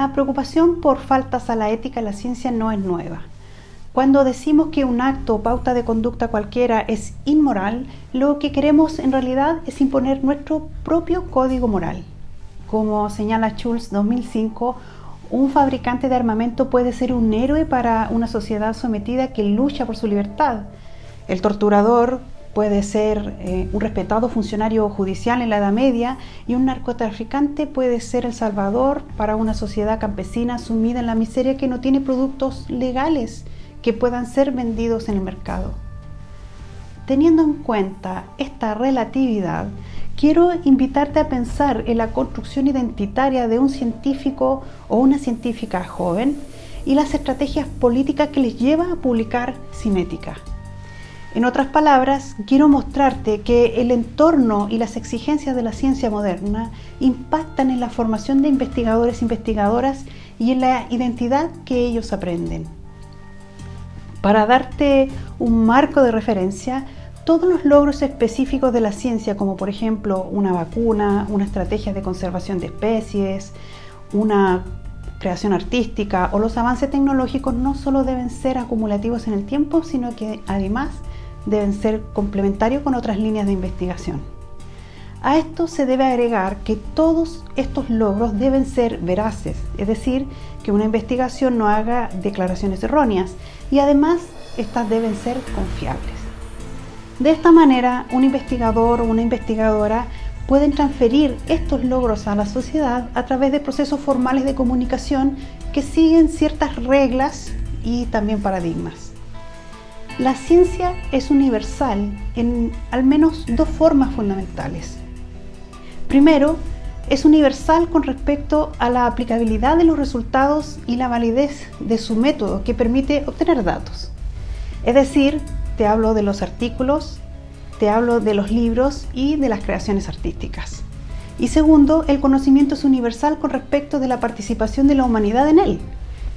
La preocupación por faltas a la ética en la ciencia no es nueva. Cuando decimos que un acto o pauta de conducta cualquiera es inmoral, lo que queremos en realidad es imponer nuestro propio código moral. Como señala Schultz 2005, un fabricante de armamento puede ser un héroe para una sociedad sometida que lucha por su libertad. El torturador puede ser un respetado funcionario judicial en la Edad Media, y un narcotraficante puede ser el salvador para una sociedad campesina sumida en la miseria que no tiene productos legales que puedan ser vendidos en el mercado. Teniendo en cuenta esta relatividad, quiero invitarte a pensar en la construcción identitaria de un científico o una científica joven y las estrategias políticas que les lleva a publicar sin ética. En otras palabras, quiero mostrarte que el entorno y las exigencias de la ciencia moderna impactan en la formación de investigadores e investigadoras y en la identidad que ellos aprenden. Para darte un marco de referencia, todos los logros específicos de la ciencia, como por ejemplo una vacuna, una estrategia de conservación de especies, una creación artística o los avances tecnológicos, no solo deben ser acumulativos en el tiempo, sino que además deben ser complementarios con otras líneas de investigación. A esto se debe agregar que todos estos logros deben ser veraces, es decir, que una investigación no haga declaraciones erróneas, y además estas deben ser confiables. De esta manera, un investigador o una investigadora pueden transferir estos logros a la sociedad a través de procesos formales de comunicación que siguen ciertas reglas y también paradigmas. La ciencia es universal en al menos dos formas fundamentales. Primero, es universal con respecto a la aplicabilidad de los resultados y la validez de su método que permite obtener datos. Es decir, te hablo de los artículos, te hablo de los libros y de las creaciones artísticas. Y segundo, el conocimiento es universal con respecto de la participación de la humanidad en él.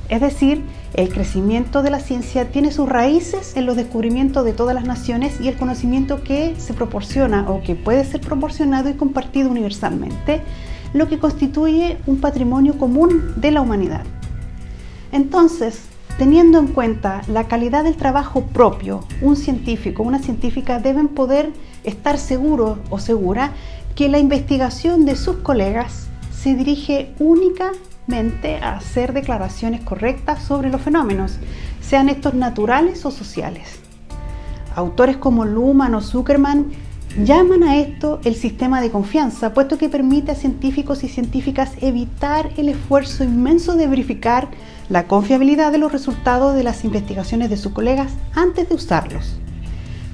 Es decir, el crecimiento de la ciencia tiene sus raíces en los descubrimientos de todas las naciones y el conocimiento que se proporciona o que puede ser proporcionado y compartido universalmente, lo que constituye un patrimonio común de la humanidad. Entonces, teniendo en cuenta la calidad del trabajo propio, un científico o una científica deben poder estar seguro o segura que la investigación de sus colegas se dirige únicamente a hacer declaraciones correctas sobre los fenómenos, sean estos naturales o sociales. Autores como Luhmann o Zuckerman llaman a esto el sistema de confianza, puesto que permite a científicos y científicas evitar el esfuerzo inmenso de verificar la confiabilidad de los resultados de las investigaciones de sus colegas antes de usarlos.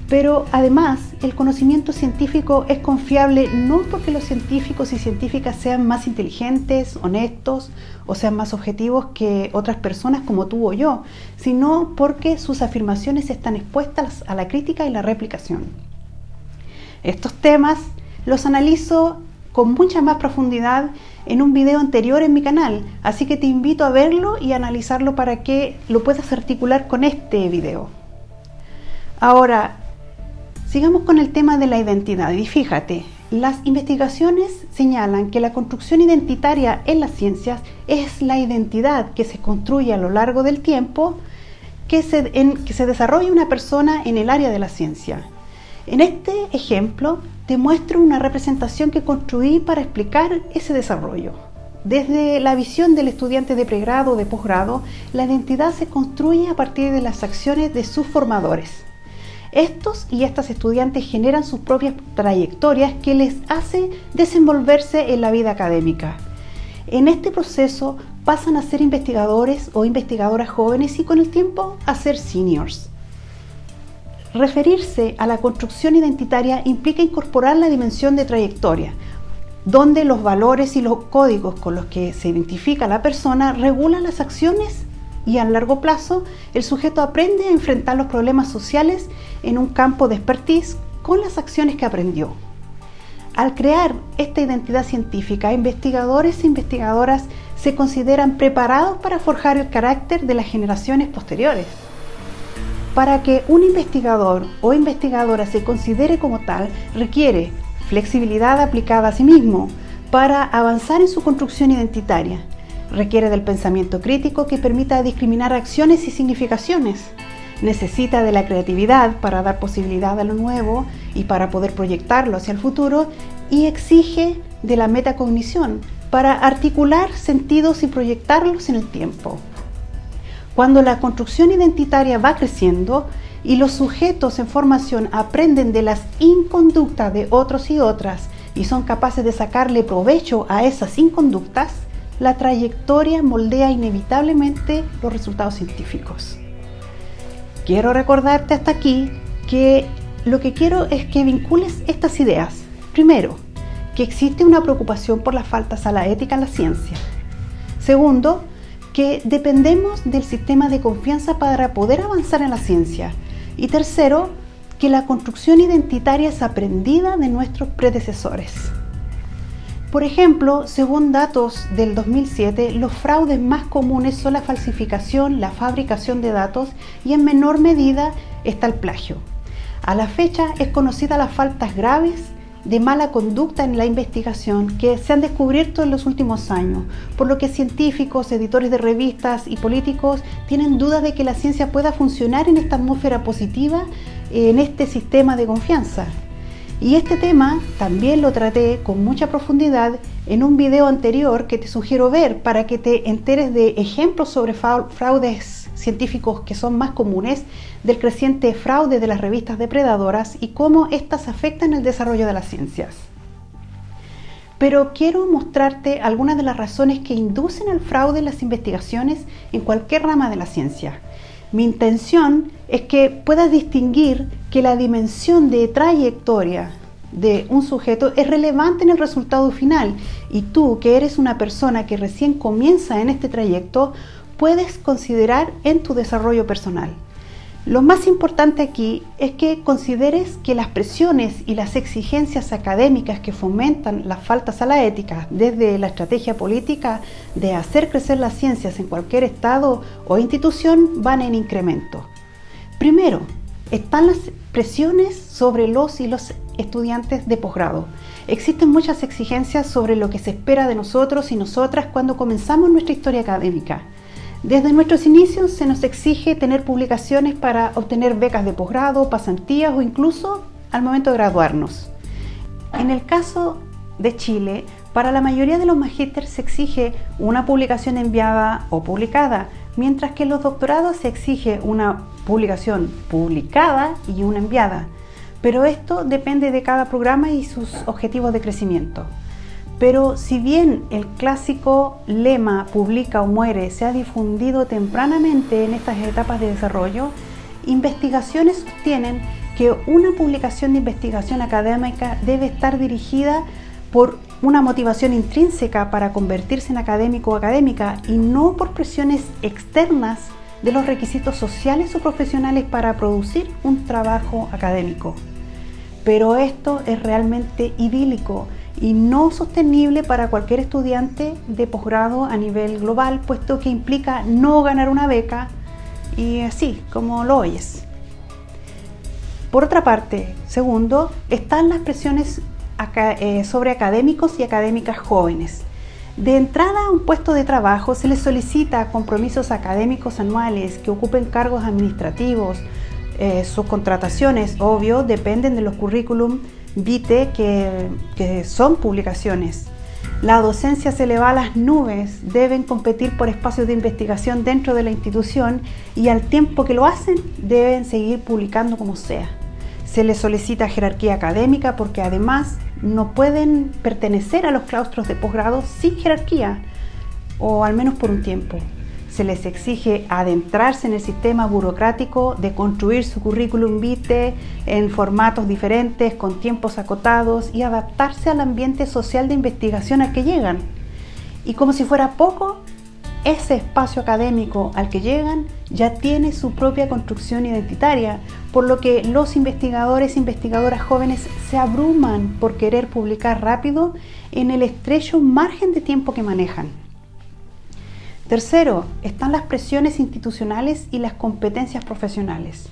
Pero además, el conocimiento científico es confiable no porque los científicos y científicas sean más inteligentes, honestos o sean más objetivos que otras personas como tú o yo, sino porque sus afirmaciones están expuestas a la crítica y la replicación. Estos temas los analizo con mucha más profundidad en un video anterior en mi canal, así que te invito a verlo y analizarlo para que lo puedas articular con este video. Ahora, sigamos con el tema de la identidad y fíjate, las investigaciones señalan que la construcción identitaria en las ciencias es la identidad que se construye a lo largo del tiempo que se desarrolla una persona en el área de la ciencia. En este ejemplo te muestro una representación que construí para explicar ese desarrollo. Desde la visión del estudiante de pregrado o de posgrado, la identidad se construye a partir de las acciones de sus formadores. Estos y estas estudiantes generan sus propias trayectorias que les hace desenvolverse en la vida académica. En este proceso pasan a ser investigadores o investigadoras jóvenes y con el tiempo a ser seniors. Referirse a la construcción identitaria implica incorporar la dimensión de trayectoria, donde los valores y los códigos con los que se identifica la persona regulan las acciones y a largo plazo el sujeto aprende a enfrentar los problemas sociales en un campo de expertise con las acciones que aprendió. Al crear esta identidad científica, investigadores e investigadoras se consideran preparados para forjar el carácter de las generaciones posteriores. Para que un investigador o investigadora se considere como tal, requiere flexibilidad aplicada a sí mismo para avanzar en su construcción identitaria. Requiere del pensamiento crítico que permita discriminar acciones y significaciones. Necesita de la creatividad para dar posibilidad a lo nuevo y para poder proyectarlo hacia el futuro, y exige de la metacognición para articular sentidos y proyectarlos en el tiempo. Cuando la construcción identitaria va creciendo y los sujetos en formación aprenden de las inconductas de otros y otras y son capaces de sacarle provecho a esas inconductas, la trayectoria moldea inevitablemente los resultados científicos. Quiero recordarte hasta aquí que lo que quiero es que vincules estas ideas. Primero, que existe una preocupación por las faltas a la ética en la ciencia. Segundo, que dependemos del sistema de confianza para poder avanzar en la ciencia. Y tercero, que la construcción identitaria es aprendida de nuestros predecesores. Por ejemplo, según datos del 2007, los fraudes más comunes son la falsificación, la fabricación de datos y en menor medida está el plagio. A la fecha es conocida las faltas graves de mala conducta en la investigación que se han descubierto en los últimos años, por lo que científicos, editores de revistas y políticos tienen dudas de que la ciencia pueda funcionar en esta atmósfera positiva, en este sistema de confianza. Y este tema también lo traté con mucha profundidad en un video anterior que te sugiero ver para que te enteres de ejemplos sobre fraudes científicos que son más comunes, del creciente fraude de las revistas depredadoras y cómo éstas afectan el desarrollo de las ciencias. Pero quiero mostrarte algunas de las razones que inducen al fraude en las investigaciones en cualquier rama de la ciencia. Mi intención es que puedas distinguir que la dimensión de trayectoria de un sujeto es relevante en el resultado final, y tú, que eres una persona que recién comienza en este trayecto, puedes considerar en tu desarrollo personal. Lo más importante aquí es que consideres que las presiones y las exigencias académicas que fomentan las faltas a la ética, desde la estrategia política de hacer crecer las ciencias en cualquier estado o institución, van en incremento. Primero, están las presiones sobre los y los estudiantes de posgrado. Existen muchas exigencias sobre lo que se espera de nosotros y nosotras cuando comenzamos nuestra historia académica. Desde nuestros inicios se nos exige tener publicaciones para obtener becas de posgrado, pasantías o incluso al momento de graduarnos. En el caso de Chile, para la mayoría de los magísteres se exige una publicación enviada o publicada, mientras que en los doctorados se exige una publicación publicada y una enviada. Pero esto depende de cada programa y sus objetivos de crecimiento. Pero si bien el clásico lema "publica o muere" se ha difundido tempranamente en estas etapas de desarrollo, investigaciones sostienen que una publicación de investigación académica debe estar dirigida por una motivación intrínseca para convertirse en académico o académica y no por presiones externas de los requisitos sociales o profesionales para producir un trabajo académico. Pero esto es realmente idílico y no sostenible para cualquier estudiante de posgrado a nivel global, puesto que implica no ganar una beca y así como lo oyes. Por otra parte, segundo, están las presiones sobre académicos y académicas jóvenes. De entrada a un puesto de trabajo se les solicita compromisos académicos anuales, que ocupen cargos administrativos. Sus contrataciones, obvio, dependen de los currículum vitae que son publicaciones. La docencia se eleva a las nubes, deben competir por espacios de investigación dentro de la institución y al tiempo que lo hacen deben seguir publicando como sea. Se les solicita jerarquía académica porque además no pueden pertenecer a los claustros de posgrado sin jerarquía, o al menos por un tiempo. Se les exige adentrarse en el sistema burocrático de construir su currículum vitae en formatos diferentes, con tiempos acotados y adaptarse al ambiente social de investigación al que llegan. Y como si fuera poco, ese espacio académico al que llegan ya tiene su propia construcción identitaria, por lo que los investigadores e investigadoras jóvenes se abruman por querer publicar rápido en el estrecho margen de tiempo que manejan. Tercero, están las presiones institucionales y las competencias profesionales.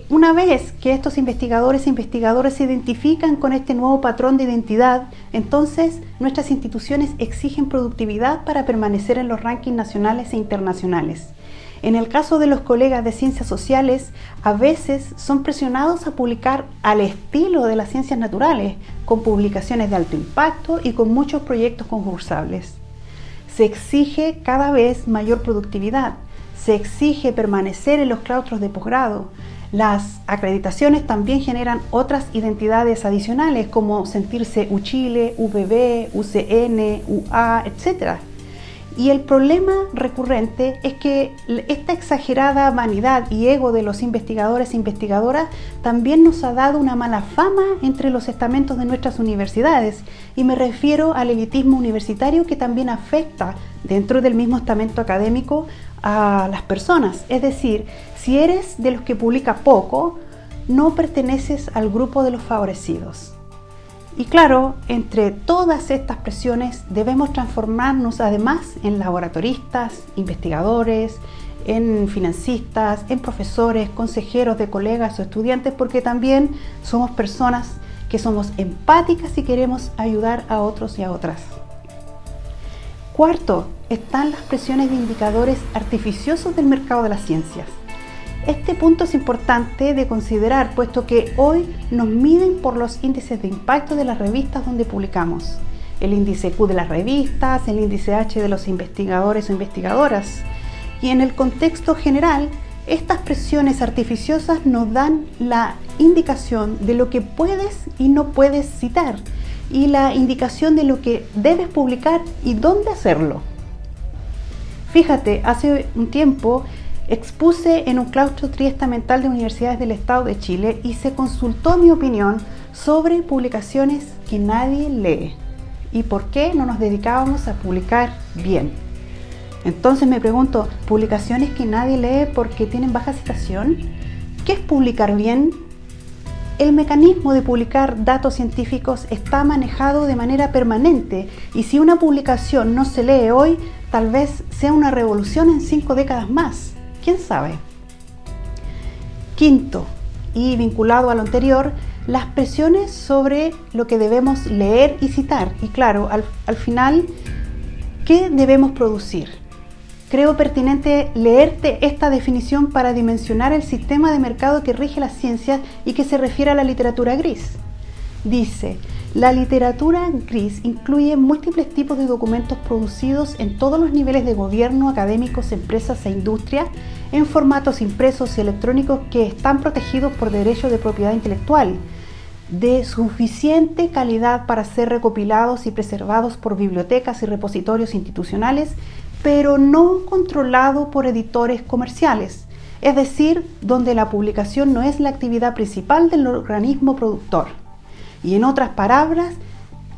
Una vez que estos investigadores e investigadoras se identifican con este nuevo patrón de identidad, entonces nuestras instituciones exigen productividad para permanecer en los rankings nacionales e internacionales. En el caso de los colegas de ciencias sociales, a veces son presionados a publicar al estilo de las ciencias naturales, con publicaciones de alto impacto y con muchos proyectos concursables. Se exige cada vez mayor productividad, se exige permanecer en los claustros de posgrado. Las acreditaciones también generan otras identidades adicionales como sentirse UChile, UPB, UCN, UA, etc. Y el problema recurrente es que esta exagerada vanidad y ego de los investigadores e investigadoras también nos ha dado una mala fama entre los estamentos de nuestras universidades, y me refiero al elitismo universitario que también afecta dentro del mismo estamento académico a las personas. Es decir, si eres de los que publica poco, no perteneces al grupo de los favorecidos. Y claro, entre todas estas presiones debemos transformarnos además en laboratoristas, investigadores, en financistas, en profesores, consejeros de colegas o estudiantes, porque también somos personas que somos empáticas y queremos ayudar a otros y a otras. Cuarto, están las presiones de indicadores artificiosos del mercado de las ciencias. Este punto es importante de considerar, puesto que hoy nos miden por los índices de impacto de las revistas donde publicamos. El índice Q de las revistas, el índice H de los investigadores o investigadoras. Y en el contexto general, estas presiones artificiosas nos dan la indicación de lo que puedes y no puedes citar, y la indicación de lo que debes publicar y dónde hacerlo. Fíjate, hace un tiempo expuse en un claustro triestamental de universidades del Estado de Chile y se consultó mi opinión sobre publicaciones que nadie lee y por qué no nos dedicábamos a publicar bien. Entonces me pregunto, ¿publicaciones que nadie lee porque tienen baja citación? ¿Qué es publicar bien? El mecanismo de publicar datos científicos está manejado de manera permanente, y si una publicación no se lee hoy, tal vez sea una revolución en 5 décadas más. ¿Quién sabe? Quinto, y vinculado a lo anterior, las presiones sobre lo que debemos leer y citar. Y claro, al final, ¿qué debemos producir? Creo pertinente leerte esta definición para dimensionar el sistema de mercado que rige las ciencias y que se refiere a la literatura gris. Dice: la literatura gris incluye múltiples tipos de documentos producidos en todos los niveles de gobierno, académicos, empresas e industria, en formatos impresos y electrónicos que están protegidos por derechos de propiedad intelectual, de suficiente calidad para ser recopilados y preservados por bibliotecas y repositorios institucionales, pero no controlado por editores comerciales, es decir, donde la publicación no es la actividad principal del organismo productor. Y en otras palabras,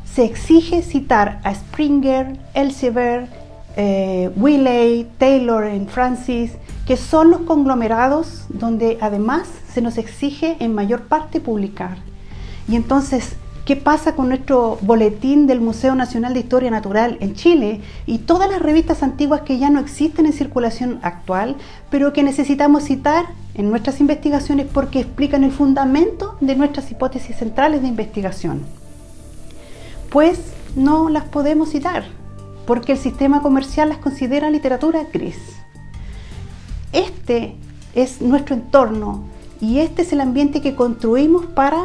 se exige citar a Springer, Elsevier, Wiley, Taylor y Francis, que son los conglomerados donde además se nos exige en mayor parte publicar. Y entonces, ¿qué pasa con nuestro boletín del Museo Nacional de Historia Natural en Chile y todas las revistas antiguas que ya no existen en circulación actual, pero que necesitamos citar en nuestras investigaciones porque explican el fundamento de nuestras hipótesis centrales de investigación? Pues no las podemos citar, porque el sistema comercial las considera literatura gris. Este es nuestro entorno y este es el ambiente que construimos para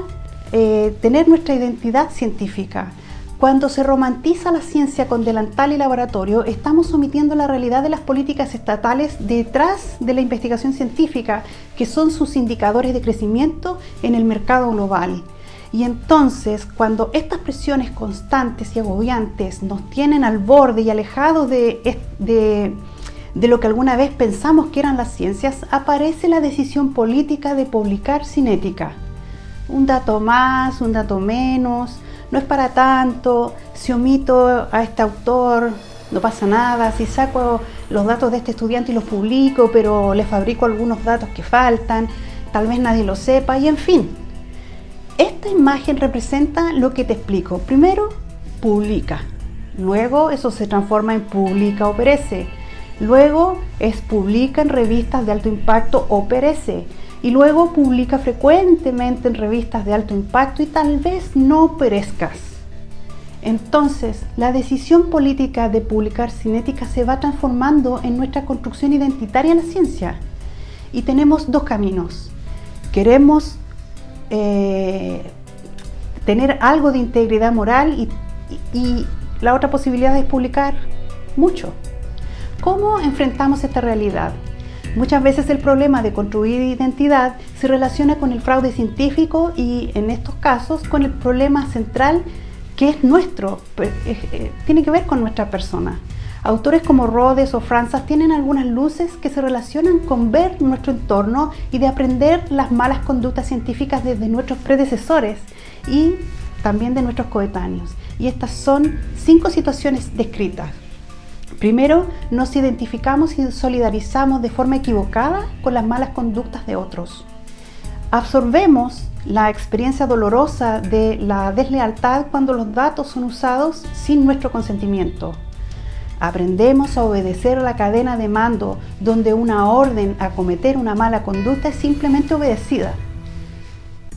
tener nuestra identidad científica. Cuando se romantiza la ciencia con delantal y laboratorio, estamos omitiendo la realidad de las políticas estatales detrás de la investigación científica, que son sus indicadores de crecimiento en el mercado global. Y entonces, cuando estas presiones constantes y agobiantes nos tienen al borde y alejados de lo que alguna vez pensamos que eran las ciencias, aparece la decisión política de publicar sin ética. Un dato más, un dato menos, no es para tanto, si omito a este autor, no pasa nada, si saco los datos de este estudiante y los publico, pero le fabrico algunos datos que faltan, tal vez nadie lo sepa, y en fin. Esta imagen representa lo que te explico. Primero, publica. Luego eso se transforma en publica o perece. Luego es publica en revistas de alto impacto o perece. y luego publica frecuentemente en revistas de alto impacto y tal vez no perezcas. Entonces, la decisión política de publicar sin ética se va transformando en nuestra construcción identitaria en la ciencia. Y tenemos dos caminos. Queremos tener algo de integridad moral y la otra posibilidad es publicar mucho. ¿Cómo enfrentamos esta realidad? Muchas veces el problema de construir identidad se relaciona con el fraude científico y en estos casos con el problema central que es nuestro, tiene que ver con nuestra persona. Autores como Rhodes o Franzas tienen algunas luces que se relacionan con ver nuestro entorno y de aprender las malas conductas científicas desde nuestros predecesores y también de nuestros coetáneos. Y estas son 5 situaciones descritas. Primero, nos identificamos y solidarizamos de forma equivocada con las malas conductas de otros. Absorbemos la experiencia dolorosa de la deslealtad cuando los datos son usados sin nuestro consentimiento. Aprendemos a obedecer la cadena de mando donde una orden a cometer una mala conducta es simplemente obedecida.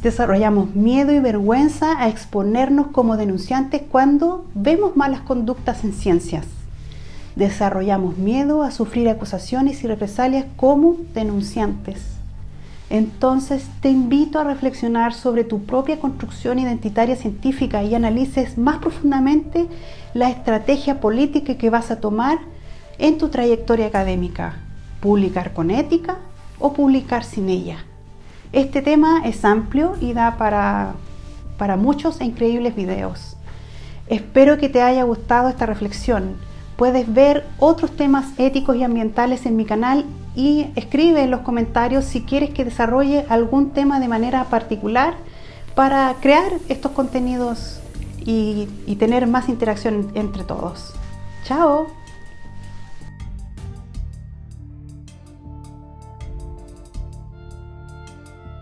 Desarrollamos miedo y vergüenza a exponernos como denunciantes cuando vemos malas conductas en ciencias. Desarrollamos miedo a sufrir acusaciones y represalias como denunciantes. Entonces te invito a reflexionar sobre tu propia construcción identitaria científica y analices más profundamente la estrategia política que vas a tomar en tu trayectoria académica. ¿Publicar con ética o publicar sin ella? Este tema es amplio y da para muchos e increíbles videos. Espero que te haya gustado esta reflexión. Puedes ver otros temas éticos y ambientales en mi canal y escribe en los comentarios si quieres que desarrolle algún tema de manera particular para crear estos contenidos y tener más interacción entre todos. ¡Chao!